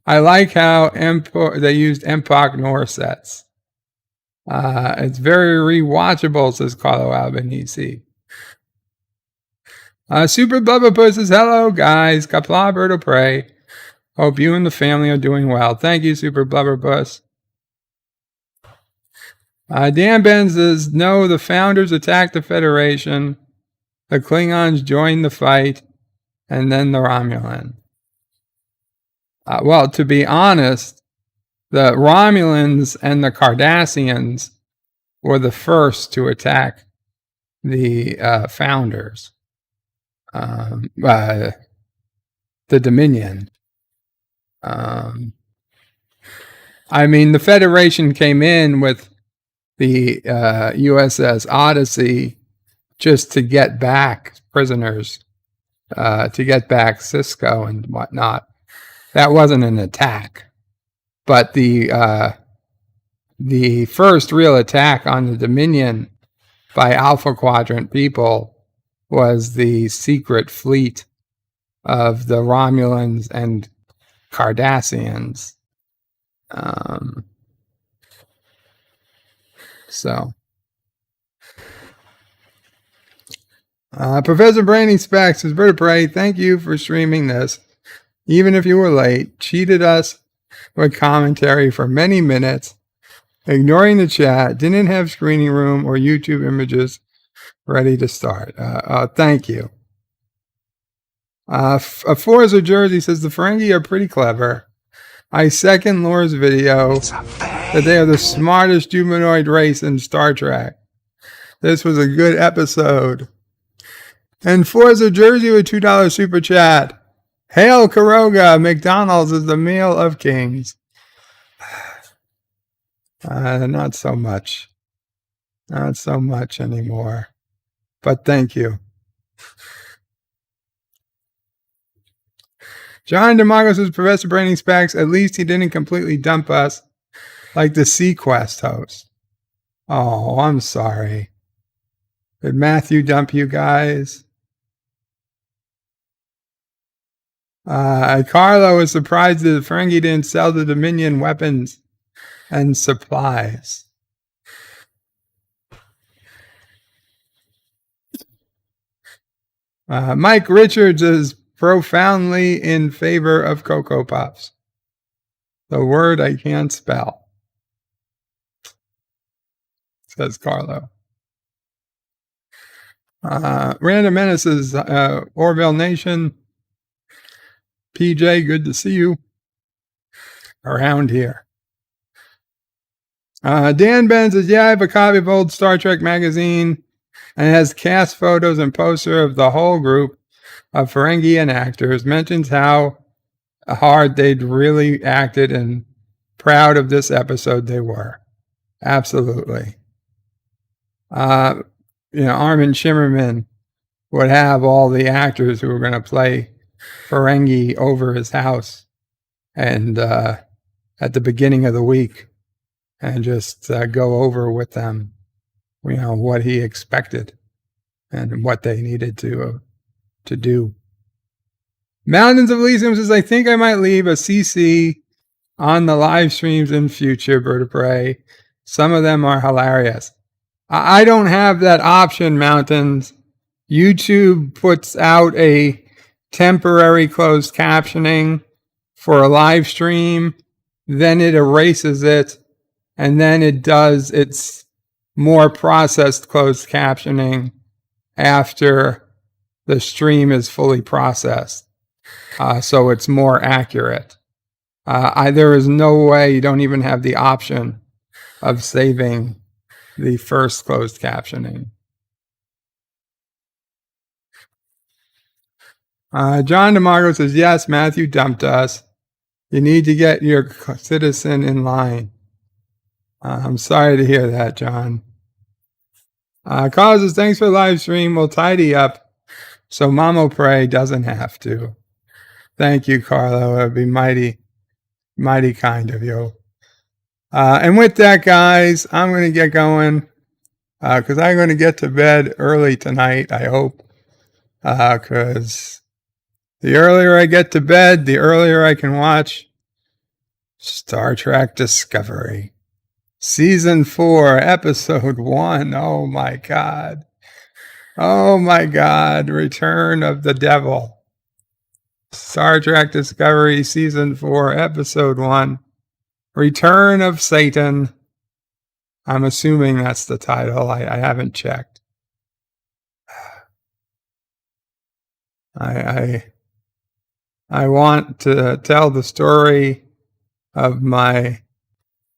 I like how they used Empok Nor sets. It's very rewatchable, says Carlo Albanese. Super Bubba Puss says, hello, guys. Qapla, Birdo Prey. Hope you and the family are doing well. Thank you, Super Blubber Puss. Dan Ben says, no, the founders attacked the Federation. The Klingons joined the fight. And then the Romulan. Well, to be honest, the Romulans and the Cardassians were the first to attack the founders. The Dominion. I mean, the Federation came in with the USS Odyssey just to get back prisoners, to get back Cisco and whatnot. That wasn't an attack. But the first real attack on the Dominion by Alpha Quadrant people was the secret fleet of the Romulans and Cardassians. Professor Brainy Specs says, Vertebrae, thank you for streaming this. Even if you were late, cheated us with commentary for many minutes, ignoring the chat, didn't have screening room or YouTube images ready to start. Thank you. Forza Jersey says, the Ferengi are pretty clever. I second Laura's video that they are the smartest humanoid race in Star Trek. This was a good episode. And Forza Jersey with $2 super chat. Hail Karoga, McDonald's is the meal of kings. Not so much. Not so much anymore. But thank you. John DeMagos says, Professor Braining Specs, at least he didn't completely dump us like the Sequest host. Oh, I'm sorry. Did Matthew dump you guys? Carlo is surprised that the Ferengi didn't sell the Dominion weapons and supplies. Mike Richards is profoundly in favor of Cocoa Puffs. The word I can't spell, says Carlo. Random Menaces, Orville Nation. PJ, good to see you around here. Dan Ben says, yeah, I have a copy of old Star Trek magazine and it has cast photos and poster of the whole group of Ferengi and actors. Mentions how hard they'd really acted and proud of this episode they were. Absolutely. Armin Shimmerman would have all the actors who were going to play Ferengi over his house and at the beginning of the week and just go over with them, what he expected and what they needed to do. Mountains of Elysium says, I think I might leave a CC on the live streams in future, Bird of Prey. Some of them are hilarious. I don't have that option, Mountains. YouTube puts out a temporary closed captioning for a live stream, then it erases it, and then it does its more processed closed captioning after the stream is fully processed. So it's more accurate. There is no way, you don't even have the option of saving the first closed captioning. John DeMarco says, yes, Matthew dumped us. You need to get your citizen in line. I'm sorry to hear that, John. Carl says, thanks for the live stream. We'll tidy up so Mamo Prey doesn't have to. Thank you, Carlo. It would be mighty, mighty kind of you. And with that, guys, I'm going to get going because I'm going to get to bed early tonight, I hope. Because the earlier I get to bed, the earlier I can watch Star Trek Discovery. Season 4, Episode 1. Oh, my God. Oh, my God. Return of the Devil. Star Trek Discovery, Season 4, Episode 1. Return of Satan. I'm assuming that's the title. I haven't checked. I want to tell the story of my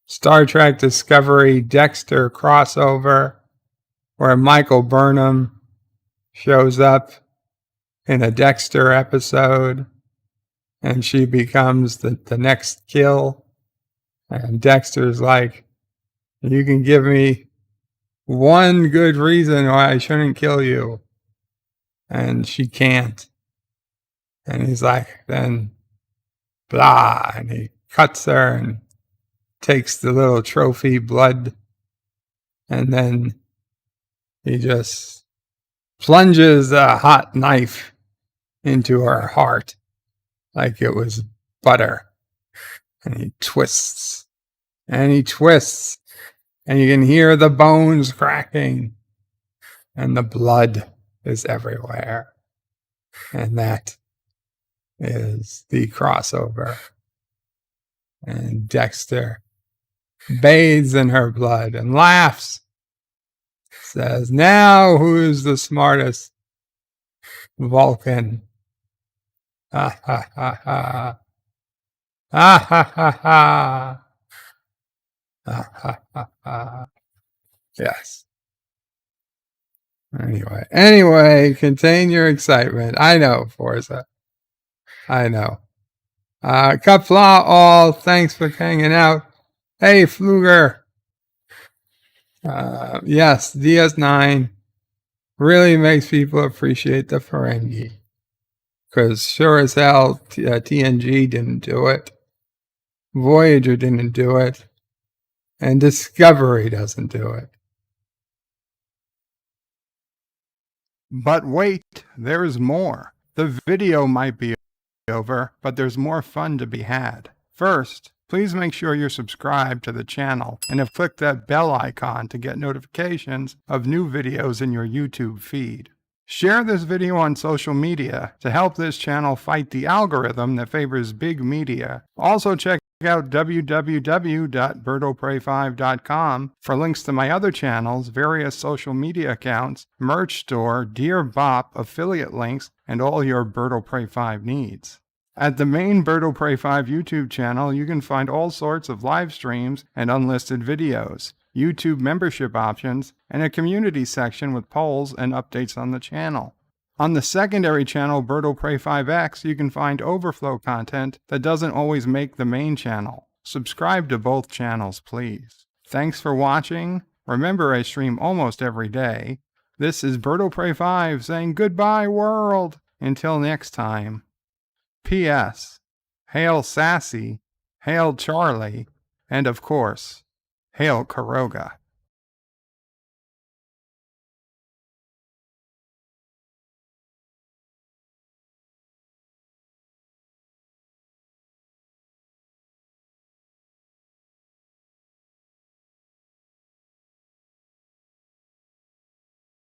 Star Trek Discovery Dexter crossover where Michael Burnham shows up in a Dexter episode and she becomes the next kill. And Dexter's like, you can give me one good reason why I shouldn't kill you. And she can't. And he's like, then blah. And he cuts her and takes the little trophy blood. And then he just plunges a hot knife into her heart like it was butter. And he twists. And he twists. And you can hear the bones cracking. And the blood is everywhere. And that is the crossover. And Dexter bathes in her blood and laughs. Says, now who's the smartest Vulcan? Ha ha ha ha. Ha ha ha ha. Ha ha ha ha. Yes. Anyway, contain your excitement. I know, Forza. I know. Qapla all, thanks for hanging out. Hey, Fluger. Yes, DS9 really makes people appreciate the Ferengi. Because sure as hell, TNG didn't do it. Voyager didn't do it. And Discovery doesn't do it. But wait, there's more. The video might be over, but there's more fun to be had. First, please make sure you're subscribed to the channel and have clicked that bell icon to get notifications of new videos in your YouTube feed. Share this video on social media to help this channel fight the algorithm that favors big media. Also check out www.birdoprey5.com for links to my other channels, various social media accounts, merch store, Dear Bop, affiliate links, and all your Birdo Prey 5 needs. At the main Birdo Prey 5 YouTube channel, you can find all sorts of live streams and unlisted videos, YouTube membership options, and a community section with polls and updates on the channel. On the secondary channel, Birdo Prey 5X, you can find overflow content that doesn't always make the main channel. Subscribe to both channels, please. Thanks for watching. Remember, I stream almost every day. This is Birdo Prey 5 saying goodbye, world. Until next time. P.S. Hail Sassy, hail Charlie, and of course, hail Kuroga.